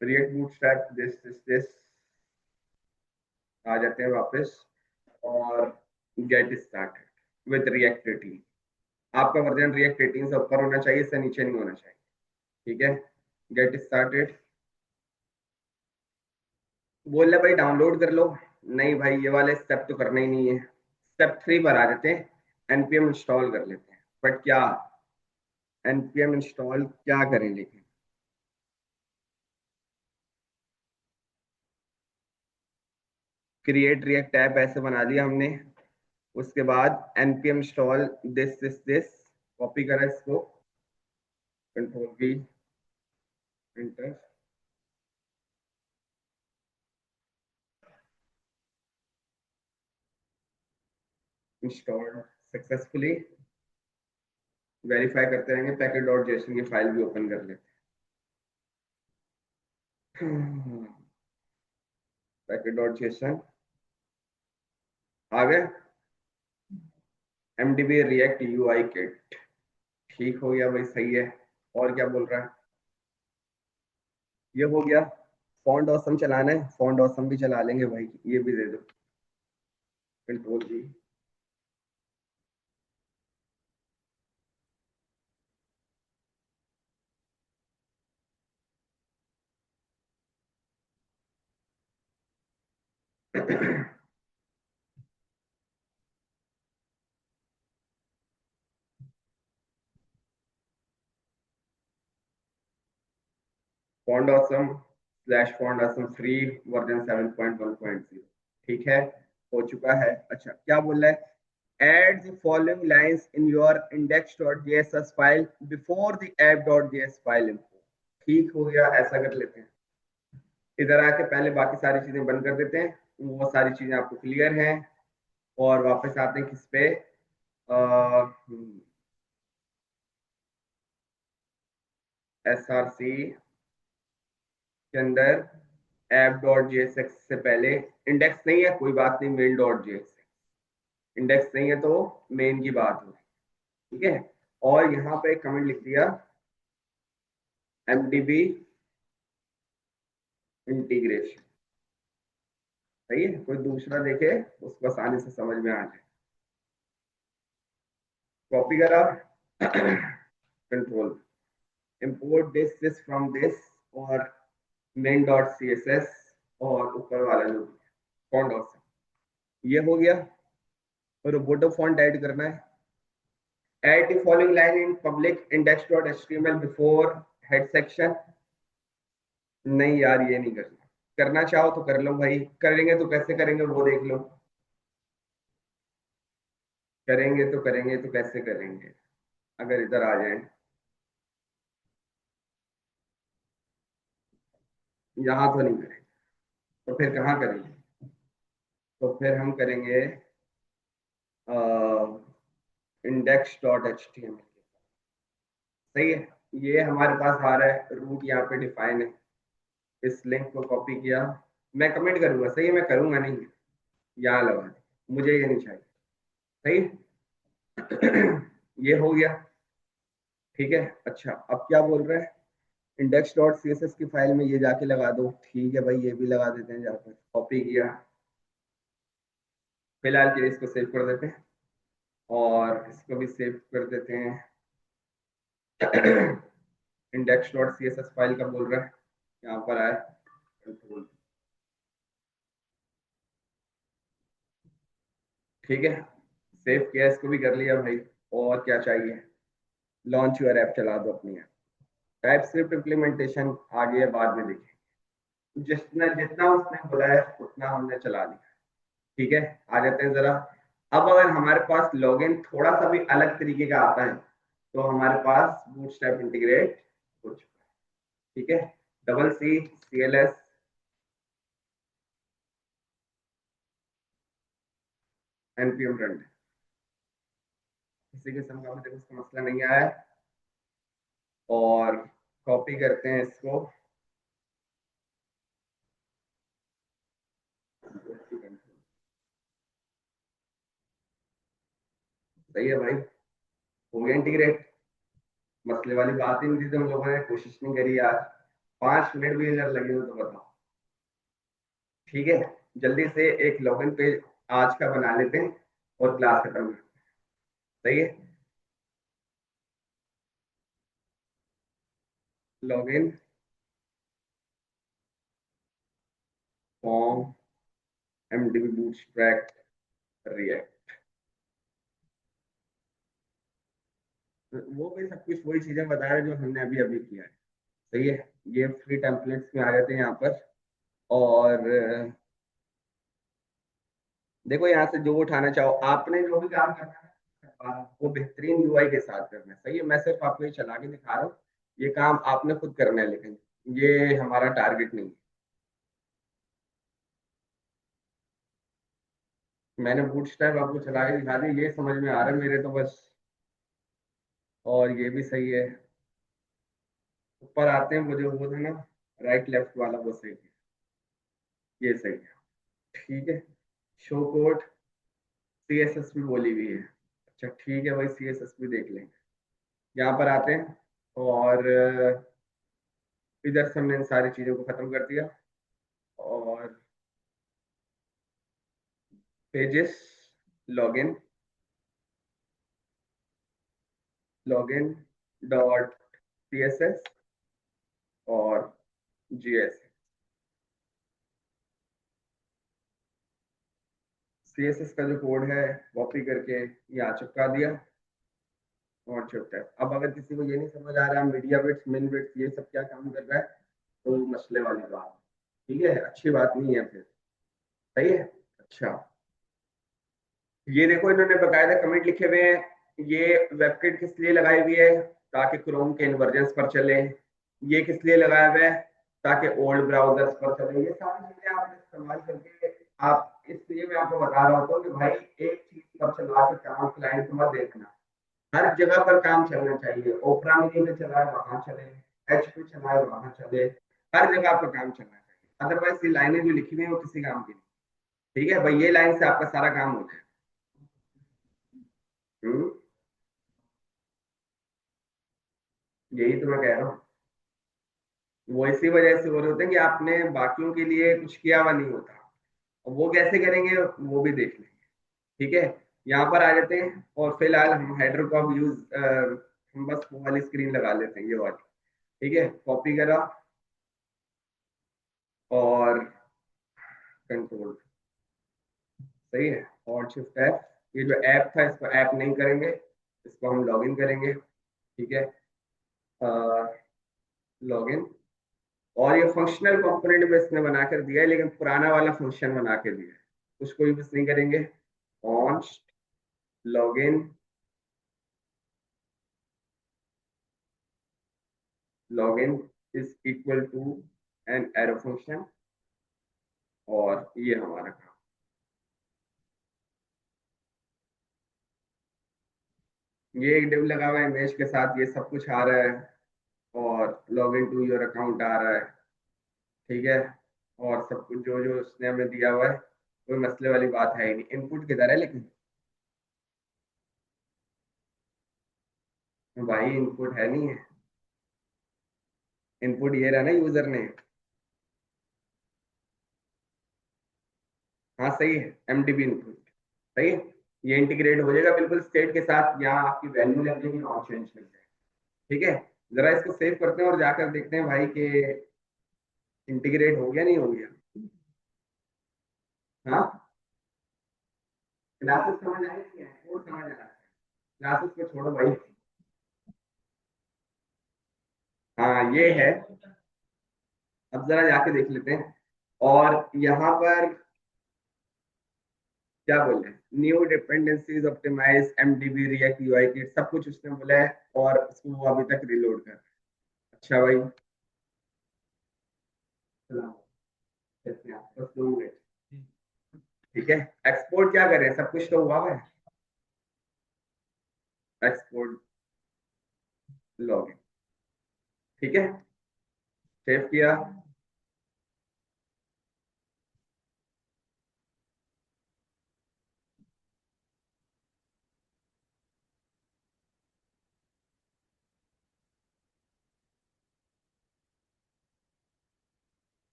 रिएक्ट बूटस्ट्रैप दिस आ जाते हैं वापस, और गेट स्टार्टेड विद रिएक्ट 18। आपका वर्जन रिएक्ट 18 से ऊपर होना चाहिए, इससे नीचे नहीं होना चाहिए। ठीक है, गेट स्टार्टेड। बोल रहे भाई डाउनलोड कर लो, नहीं भाई ये वाले स्टेप तो करना ही नहीं है। स्टेप 3 पर आ जाते हैं, npm इंस्टॉल कर लेते हैं। बट क्या npm इंस्टॉल क्या करें, लेकिन क्रिएट रिएक्ट टैब ऐसे बना लिया हमने। उसके बाद npm इंस्टॉल दिस कॉपी करा इसको, control V, enter. Install successfully. Verify करते रहेंगे, पैकेट डॉट जेसन की फाइल भी ओपन कर लेते हैं। पैकेट डॉट जेसन आ गए। MDB रिएक्ट UI किट, ठीक हो गया भाई, सही है। और क्या बोल रहा है, ये हो गया। फॉन्ट ऑसम चलाना है, फॉन्ट ऑसम भी चला लेंगे भाई, ये भी दे दो, control G. Font awesome slash font awesome free version 7.1.0। ठीक है, हो चुका है। अच्छा, क्या बोल रहा है, add the following lines in your index.js file before the app.js file info। ठीक हो गया, ऐसा कर लेते हैं। इधर आके पहले बाकी सारी चीजें बंद कर देते हैं, वो सारी चीजें आपको क्लियर हैं। और वापस आते हैं किस पे, SRC के अंदर ऐप डॉट जेएसएक्स से पहले इंडेक्स नहीं है, कोई बात नहीं, मेन डॉट जेएसएक्स। इंडेक्स नहीं है तो मेन की बात हो, ठीक है। और यहाँ पे कमेंट लिख दिया, MDB इंटीग्रेशन। सही है, कोई दूसरा देखे उसको आसानी से समझ में आ जाए। कॉपी करा, control, import this from this, और मेन डॉट CSS, और ऊपर वाला जो फॉन्ट ऑप्शन, ये हो गया। और रोबोटो फॉन्ट ऐड करना है। Add the following line in public index.html before head section। नहीं यार, ये नहीं करना, करना चाहो तो कर लो भाई, करेंगे तो कैसे करेंगे वो देख लो, करेंगे तो कैसे करेंगे, अगर इधर आ जाए। यहाँ तो नहीं करेंगे, तो फिर कहाँ करेंगे, तो फिर हम करेंगे index dot H T M. सही है, ये हमारे पास आ रहा है, रूट यहाँ पे डिफाइन है। इस लिंक को कॉपी किया, मैं कमेंट करूंगा, सही है, मैं करूंगा नहीं, यहाँ लगा दे, मुझे ये नहीं चाहिए। सही है। ये हो गया। ठीक है। अच्छा, अब क्या बोल रहे हैं, index dot C S S की फाइल में ये जाके लगा दो। ठीक है भाई, ये भी लगा देते हैं जाकर, कॉपी किया। फिलहाल के लिए इसको सेव कर देते हैं और इसको भी सेव कर देते हैं। Index dot C S S file का बोल रहा है, यहाँ पर आए कंट्रोल। ठीक है, सेव किया, इसको भी कर लिया भाई। और क्या चाहिए, लॉन्च यूर ऐप चला दो अपनी ऐप। टाइप स्क्रिप्ट इम्प्लीमेंटेशन आगे बाद में देखें, जितना जितना उसने बोला है उतना हमने चला दिया। ठीक है, आ जाते हैं जरा। अब अगर हमारे पास लॉगिन थोड़ा सा भी अलग तरीके का आता है तो हमारे पास बूटस्ट्रैप इंटीग्रेट हो चुका है। ठीक है, double C C L S npm run, किसी किस्म का मुझे उसका मसला नहीं आया है। और कॉपी करते हैं इसको, सही है भाई, हो गया इंटीग्रेट। मसले वाली बात ही नहीं थी, तुम लोगों ने कोशिश नहीं करी यार। 5 मिनट भी अगर लगे हो तो बताओ। ठीक है, जल्दी से एक लॉगिन पेज आज का बना लेते हैं और क्लास खत्म करते हैं। सही है, login form IMDb bootstrap react. वो भी सब कुछ वही चीजें बता रहे हैं जो हमने अभी अभी किया है। सही है, ये फ्री टेम्पलेट्स में आ जाते हैं यहाँ पर। और देखो, यहाँ से जो उठाना चाहो, आपने जो भी काम करना है वो बेहतरीन यूआई के साथ करना है। सही है, मैं सिर्फ आपको ये चला के दिखा रहा हूँ, ये काम आपने खुद करना है, लेकिन ये हमारा टारगेट नहीं है। मैंने बूटस्ट्रैप आपको चला के दिखा दी, ये समझ में आ रहा है मेरे तो बस। और ये भी सही है। ऊपर आते हैं, वो जो वो था ना राइट लेफ्ट वाला, वो सही है, ये सही है। ठीक है, show code C S S भी बोली हुई है। अच्छा ठीक है भाई, सी एस एस भी देख लेंगे। यहाँ पर आते हैं और इधर से हमने इन सारी चीजों को खत्म कर दिया। और pages, login, login dot C S S और G S. C S S का जो कोड है कॉपी करके यहाँ चिपका दिया और चिपका। अब अगर किसी को ये नहीं समझ आ रहा है मीडिया बिट्स मिन बिट्स ये सब क्या काम कर रहा है, तो मसले वाली बात। ठीक है, अच्छी बात नहीं है फिर। सही है। अच्छा, ये देखो इन्होंने बकायदा कमेंट लिखे हुए हैं। ये वेबकिट किस लिए लगाई हुई है, ताकि क्रोम के इन्वर्जन्स पर चले। ये किस लिए लगाया हुआ है, ताकि ओल्ड ब्राउजर्स पर चले। ये सारी चीजें आप इस्तेमाल करके, आप इसलिए मैं आपको बता रहा हूँ कि भाई एक चीज पर चला के काम क्लाइंट को मत देखना, हर जगह पर काम चलना चाहिए। ओपरा मिनी पे चला है वहां चले, एच पे चला है वहां चले, हर जगह पर काम चलना चाहिए। अदरवाइज ये लाइनें जो लिखी हुई है वो किसी काम की नहीं। ठीक है भाई, ये लाइन से आपका सारा काम हो जाए। हम्म, यही तो मैं कह रहा हूँ। वो इसी वजह से हो रहे होते हैं कि आपने बाकियों के लिए कुछ किया हुआ नहीं होता। और वो कैसे करेंगे वो भी देख लेंगे। ठीक है, यहाँ पर आ जाते हैं और फिलहाल हम हेडर का यूज, हम बस वो वाली स्क्रीन लगा लेते हैं, ये वाली। ठीक है, कॉपी करा और कंट्रोल। सही है, और शिफ्ट ऐप। ये जो ऐप था इसको ऐप नहीं करेंगे, इसको हम लॉगिन करेंगे। ठीक है, लॉगिन। और ये फंक्शनल कंपोनेंट में इसने बनाकर दिया है, लेकिन पुराना वाला फंक्शन बना के दिया है, उसको यूज नहीं करेंगे। Const login, login is equal to an arrow function. और ये हमारा काम। ये एक डिव लगा हुआ है इमेज के साथ, ये सब कुछ आ रहा है। और लॉगिन टू योर अकाउंट आ रहा है। ठीक है, और सब कुछ जो जो उसने हमें दिया हुआ है, कोई मसले वाली बात है ही नहीं। इनपुट किधर है लेकिन, भाई इनपुट है नहीं है, इनपुट ये रहा ना यूजर ने। हाँ सही है, एमडीबी इनपुट सही है। ये इंटीग्रेट हो जाएगा बिल्कुल स्टेट के साथ, यहाँ आपकी वैल्यू लग जाएगी, नॉट चेंज लग जाएगा। ठीक है, जरा इसको सेव करते हैं और जाकर देखते हैं भाई कि इंटीग्रेट हो गया नहीं हो गया। हाँ, क्लासेस समझ आ रही है, कोड समझ आ रहा है, क्लासेस को छोड़ो भाई। हाँ ये है, अब जरा जाके देख लेते हैं। और यहाँ पर क्या बोल रहे हैं, new dependencies optimize MDB React UI kit, सब कुछ उसने बोला है और उसको वो अभी तक रिलोड कर। अच्छा भाई, चलो देखते हैं, बस 2 मिनट। ठीक है, एक्सपोर्ट क्या करें, सब कुछ तो हुआ है। एक्सपोर्ट लॉगिन, ठीक है, सेव किया।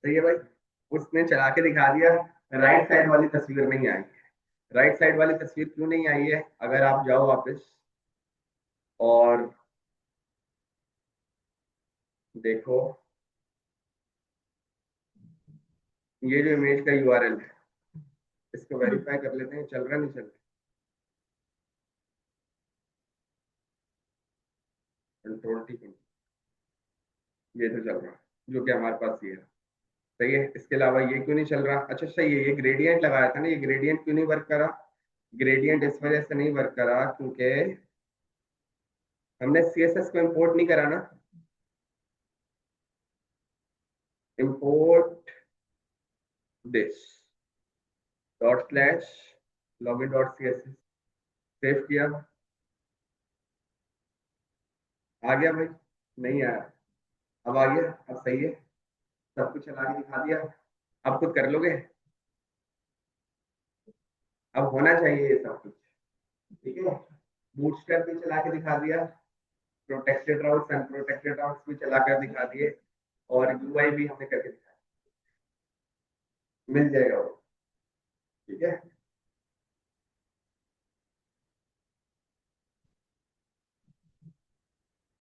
सही है भाई, उसने चला के दिखा दिया। राइट साइड वाली तस्वीर नहीं आई है। राइट साइड वाली तस्वीर क्यों नहीं आई है, अगर आप जाओ वापस और देखो, ये जो इमेज का यूआरएल है, इसको वेरीफाई कर लेते हैं, चल रहा नहीं चल रहा। कंट्रोल टी, ये तो चल रहा है, जो कि हमारे पास ये है। सही है, इसके अलावा ये क्यों नहीं चल रहा, अच्छा सही है, ये ग्रेडियंट लगाया था ना, ये ग्रेडियंट क्यों नहीं वर्क करा। ग्रेडियंट इस वजह से नहीं वर्क करा क्योंकि हमने सीएसएस को इंपोर्ट नहीं करा ना। Import this dot slash login dot CSS, save किया, आ गया भाई, नहीं आया, अब आ गया, अब सही है, सब कुछ चला के दिखा दिया। अब खुद कर लोगे, अब होना चाहिए ये सब कुछ। ठीक है, बूटस्ट्रैप भी चला के दिखा दिया, प्रोटेक्टेड राउट्स अनप्रोटेक्टेड राउट्स भी चला कर दिखा दिए, और यूआई भी हमने करके दिखाया, मिल जाएगा वो। ठीक है,